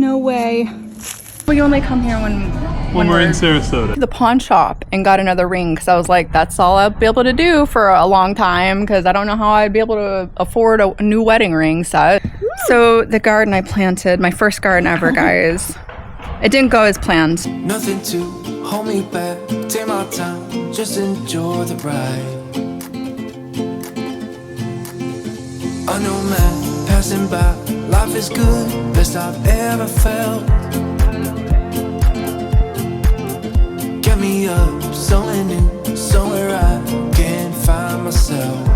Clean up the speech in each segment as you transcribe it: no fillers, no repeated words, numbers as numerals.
No way. We only come here when we're in Sarasota. The pawn shop and got another ring because I was like, that's all I'll be able to do for a long time because I don't know how I'd be able to afford a new wedding ring set. So the garden I planted, my first garden ever, guys, it didn't go as planned. Nothing to hold me back, take my time, just enjoy the ride. I know man passing by, life is good, best I've ever felt. Get me up, somewhere new, somewhere I can find myself.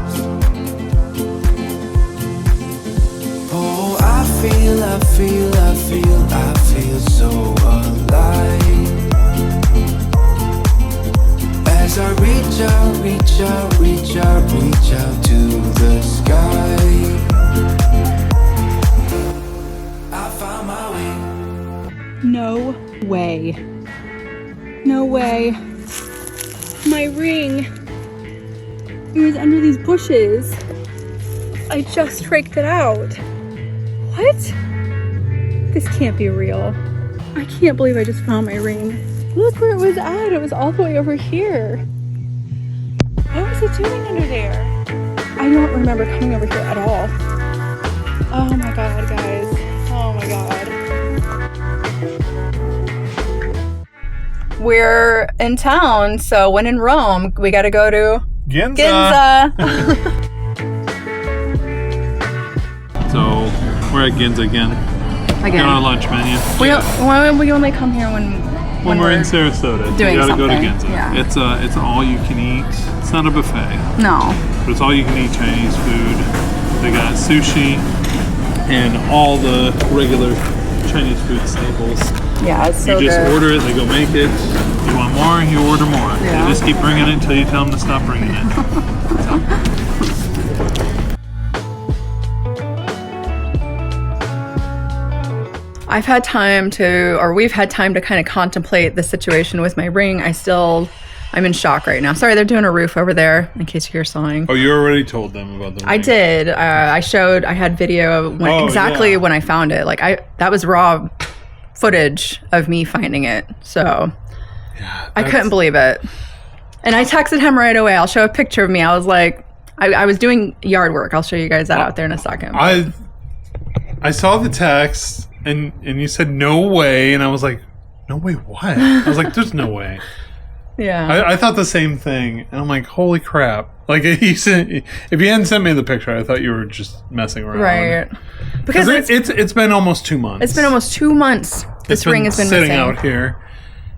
Oh, I feel so alive. As I reach out to the sky, I found my way. No way. No way. My ring. It was under these bushes. I just raked it out. What? This can't be real. I can't believe I just found my ring. Look where it was at. It was all the way over here. What was it doing under there? I don't remember coming over here at all. Oh my god, guys. Oh my god. We're in town, so when in Rome, we gotta go to Ginza. So we're at Ginza again. Got our lunch menu. We only come here when we're in Sarasota. Doing you gotta go to something. Ginza. Yeah. It's all you can eat. It's not a buffet, No. but it's all you can eat Chinese food. They got sushi and all the regular Chinese food staples. Yeah, it's so You just good. order it, they go make it. You want more, you order more. Yeah. They just keep bringing it until you tell them to stop bringing it. We've had time to kind of contemplate the situation with my ring. I'm in shock right now. Sorry, they're doing a roof over there in case you hear sawing. Oh, you already told them about the ring. I did. I had video of when I found it. That was raw footage of me finding it. So I couldn't believe it. And I texted him right away. I'll show a picture of me. I was like, I was doing yard work. I'll show you guys that out there in a second. I saw the text and you said no way, and I was like, no way what? I was like, there's no way. Yeah. I thought the same thing, and I'm like, holy crap! Like if you hadn't sent me the picture, I thought you were just messing around. Right. Because it's been almost 2 months. It's been almost 2 months. This ring has been sitting missing. out here,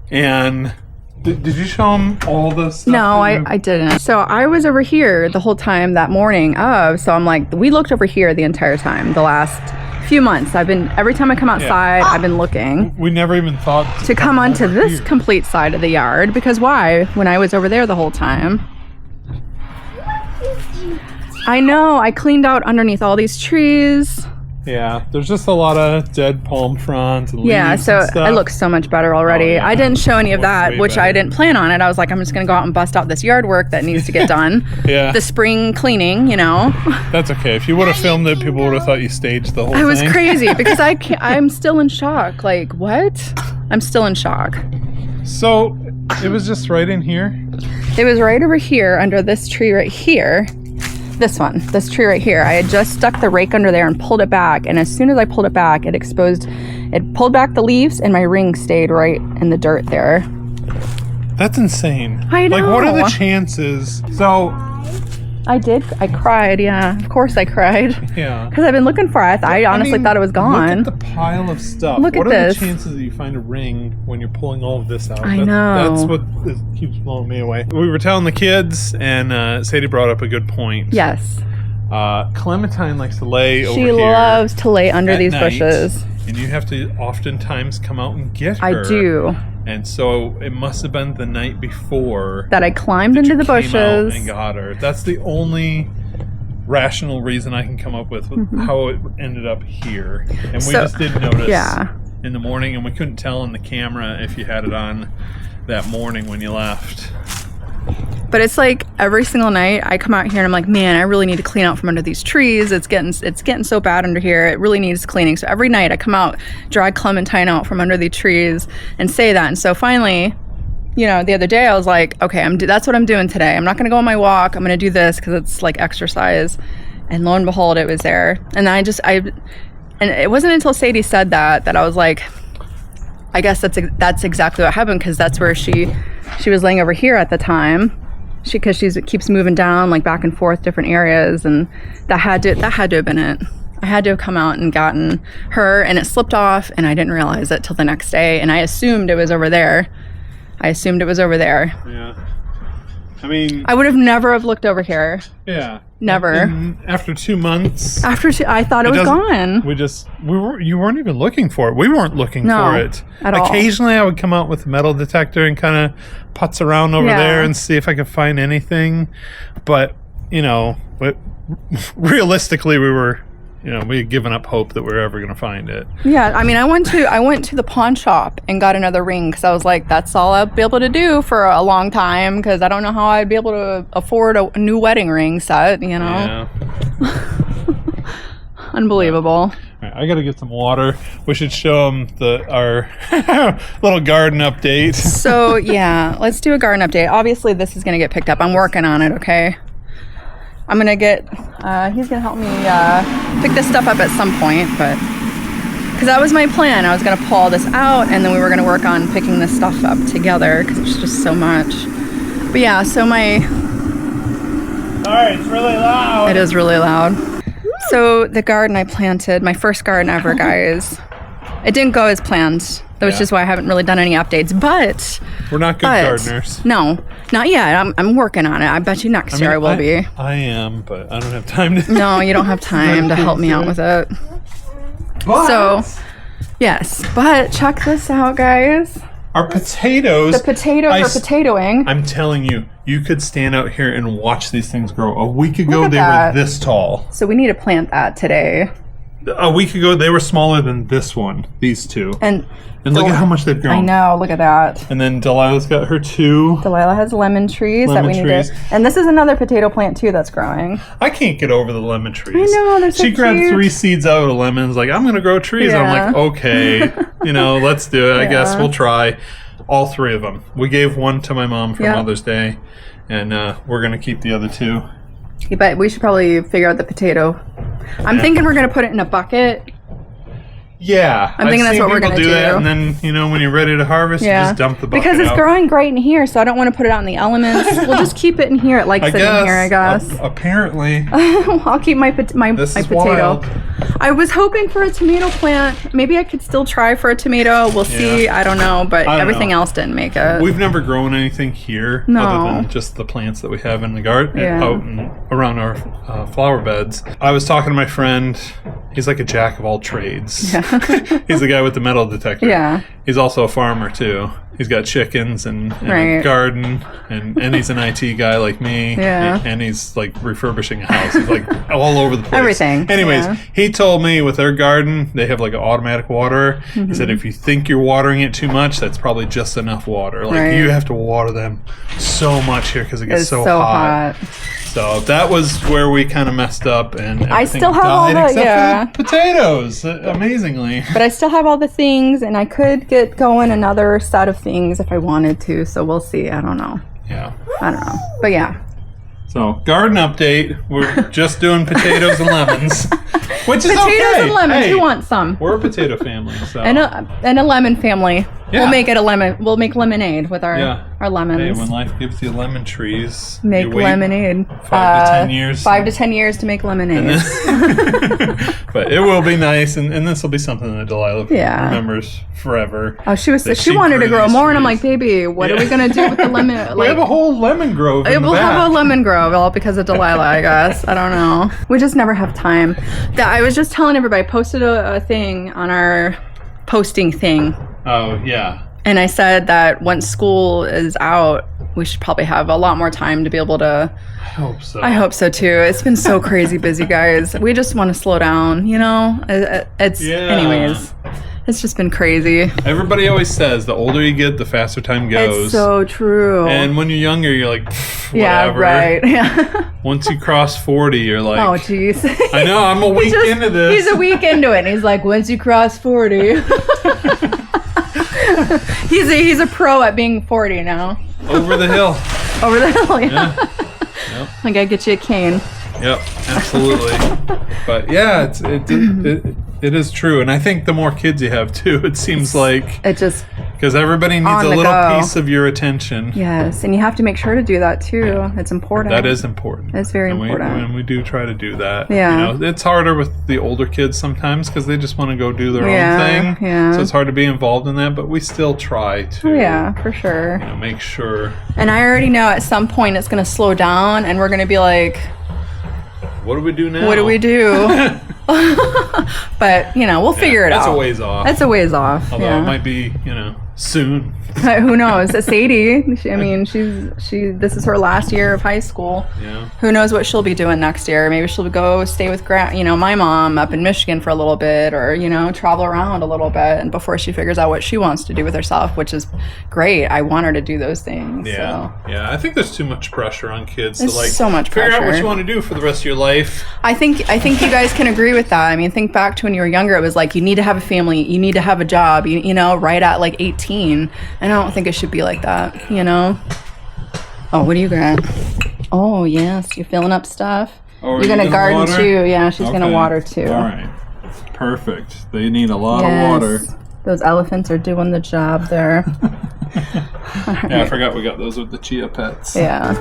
and did you show him all the stuff? No, I didn't. So I was over here the whole time that morning of. So I'm like, we looked over here the entire time. The last few months, every time I come outside, I've been looking. We never even thought to come onto this here. complete side of the yard, because why? When I was over there the whole time. I know, I cleaned out underneath all these trees. Yeah, there's just a lot of dead palm fronds and leaves so and stuff. it looks so much better already. Oh, yeah. I didn't show any of Looks that, way which better. I didn't plan on it. I was like, I'm just gonna go out and bust out this yard work that needs to get done. Yeah. The spring cleaning, That's okay. If you would have filmed it, people would have thought you staged the whole thing. I was crazy because I'm still in shock. Like, what? I'm still in shock. So, it was just right in here? It was right over here under this tree right here. This tree right here. I had just stuck the rake under there and pulled it back. And as soon as I pulled it back, it pulled back the leaves and my ring stayed right in the dirt there. That's insane. I know. Like, what are the chances? So, I cried, yeah. Of course I cried. yeah. Because I've been looking for it. I honestly thought it was gone. Look at the pile of stuff. Look what at are this. the chances that you find a ring when you're pulling all of this out? I know. That's what keeps blowing me away. We were telling the kids, and Sadie brought up a good point. Yes. Clementine likes to lay over She here. loves to lay under at these night, bushes. And you have to oftentimes come out and get her. I do. And so it must have been the night before That I climbed into you the came out bushes. and got her. That's the only rational reason I can come up with how it ended up here. And we just didn't notice in the morning, and we couldn't tell on the camera if you had it on that morning when you left. But it's like every single night I come out here and I'm like, man, I really need to clean out from under these trees. It's getting so bad under here. It really needs cleaning. So every night I come out, drag Clementine out from under the trees and say that. And so finally, you know, the other day I was like, okay, that's what I'm doing today. I'm not going to go on my walk. I'm going to do this because it's like exercise. And lo and behold, it was there. And then and it wasn't until Sadie said that I was like, I guess that's exactly what happened, because that's where she was laying over here at the time. Because she keeps moving down, like back and forth different areas, and that had to have been it. I had to have come out and gotten her, and it slipped off, and I didn't realize it till the next day, and I assumed it was over there. Yeah. I mean, I would have never have looked over here. Yeah. Never. And after 2 months. I thought it was gone. You weren't even looking for it. We weren't looking for it. At all. Occasionally I would come out with a metal detector and kind of putz around over there and see if I could find anything. But, you know, realistically we had given up hope that we were ever going to find it. Yeah, I mean, I went to the pawn shop and got another ring because I was like, that's all I'll be able to do for a long time, because I don't know how I'd be able to afford a new wedding ring set, you know? Yeah. Unbelievable. All right, I got to get some water. We should show them our little garden update. So, yeah, let's do a garden update. Obviously, this is going to get picked up. I'm working on it, okay? I'm going to he's going to help me pick this stuff up at some point, but because that was my plan. I was going to pull all this out, and then we were going to work on picking this stuff up together, because it's just so much. But yeah, so Sorry, it's really loud. It is really loud. So the garden I planted, my first garden ever, guys, it didn't go as planned. That was just why I haven't really done any updates, but... We're not good gardeners. No, not yet. I'm working on it. I bet you next year I will be. I am, but I don't have time to... No, you don't have time to help me out with it. What? So, yes. But check this out, guys. Our potatoes... The potatoes are potatoing. I'm telling you, you could stand out here and watch these things grow. A week ago, they were this tall. So we need to plant that today. A week ago, they were smaller than this one. These two. And look at how much they've grown. I know, look at that. And then Delilah's got her two. Delilah has lemon trees that we need to... And this is another potato plant, too, that's growing. I can't get over the lemon trees. I know, they're so She grabbed cute. 3 seeds out of lemons, like, I'm going to grow trees. Yeah. I'm like, okay, let's do it. I guess we'll try. All 3 of them. We gave one to my mom for Mother's Day, and we're going to keep the other 2. But we should probably figure out the potato. I'm thinking we're going to put it in a bucket. Yeah, I'm thinking that's what we're gonna do. That, and then when you're ready to harvest, you just dump the bucket because it's out. growing great in here, so I don't want to put it out in the elements. We'll just keep it in here. It likes it in here, I guess. Apparently, I'll keep my potato. Wild. I was hoping for a tomato plant. Maybe I could still try for a tomato. We'll see. I don't know, but everything else didn't make it. We've never grown anything here other than just the plants that we have in the garden out and around our flower beds. I was talking to my friend. He's like a jack of all trades. Yeah. He's the guy with the metal detector. Yeah. He's also a farmer too. He's got chickens and a garden, and he's an IT guy like me. Yeah. And he's like refurbishing a house. He's like all over the place. Everything. Anyways, he told me with their garden, they have like an automatic waterer. He said if you think you're watering it too much, that's probably just enough water. Like you have to water them so much here because it gets so hot. So that was where we kind of messed up, and I still have all the except for the potatoes, amazingly. But I still have all the things, and I could get going another set of things if I wanted to. So we'll see. I don't know. Yeah. I don't know. But yeah. So garden update. We're just doing potatoes and lemons, which is potatoes and lemons. Hey, you want some? We're a potato family, so and a lemon family. Yeah. We'll make it a lemon. We'll make lemonade with our lemons. Hey, when life gives you lemon trees, make lemonade. 5 to 10 years. 5 to 10 years to make lemonade. But it will be nice, and this will be something that Delilah remembers forever. Oh, she wanted to grow more, and I'm like, baby, what are we gonna do with the lemon? We have a whole lemon grove. We'll have a lemon grove, all because of Delilah, I guess. I don't know. We just never have time. I was just telling everybody. I posted a thing on our posting thing. Oh, yeah. And I said that once school is out, we should probably have a lot more time to be able to... I hope so. I hope so, too. It's been so crazy busy, guys. We just want to slow down, It's... Anyways. It's just been crazy. Everybody always says the older you get, the faster time goes. It's so true. And when you're younger, you're like, whatever. Yeah, right. Yeah. Once you cross 40, you're like, Oh, jeez. I know, I'm a week into this. He's a week into it. And he's like, once you cross 40. he's a pro at being 40 now. Over the hill. Over the hill, yeah. Yep. I gotta get you a cane. Yep, absolutely. But yeah, it is true. And I think the more kids you have too, it seems like, It just, because everybody needs On a the little go. piece of your attention. yes. And you have to make sure to do that too. Yeah. It's important. That is important. It's very important. And we do try to do that. Yeah. You know, it's harder with the older kids sometimes because they just want to go do their Yeah, own thing. yeah. So it's hard to be involved in that, but we still try to Yeah, for sure. you know, make sure. And I already know at some point it's gonna slow down and we're gonna be like, What do we do now? what do we do? But, you know, we'll figure it That's out. a ways off. That's a ways off. Although yeah. it might be, you know, soon. Who knows? Sadie, this is her last year of high school. Yeah. Who knows what she'll be doing next year? Maybe she'll go stay with my mom up in Michigan for a little bit, or, you know, travel around a little bit, and before she figures out what she wants to do with herself, which is great. I want her to do those things. Yeah. So. Yeah. I think there's too much pressure on kids There's to like so much figure out what pressure. you want to do for the rest of your life. I think you guys can agree with that. I mean, think back to when you were younger. It was like you need to have a family, you need to have a job, you know, right at like 18. And I don't think it should be like that, you know. Oh, what do you got? Oh, yes, you're filling up stuff. Oh, You're gonna garden too. Yeah, she's gonna water too. All right. Perfect. They need a lot Yes. of water. Those elephants are doing the job there. Yeah, I forgot we got those with the chia pets. Yeah.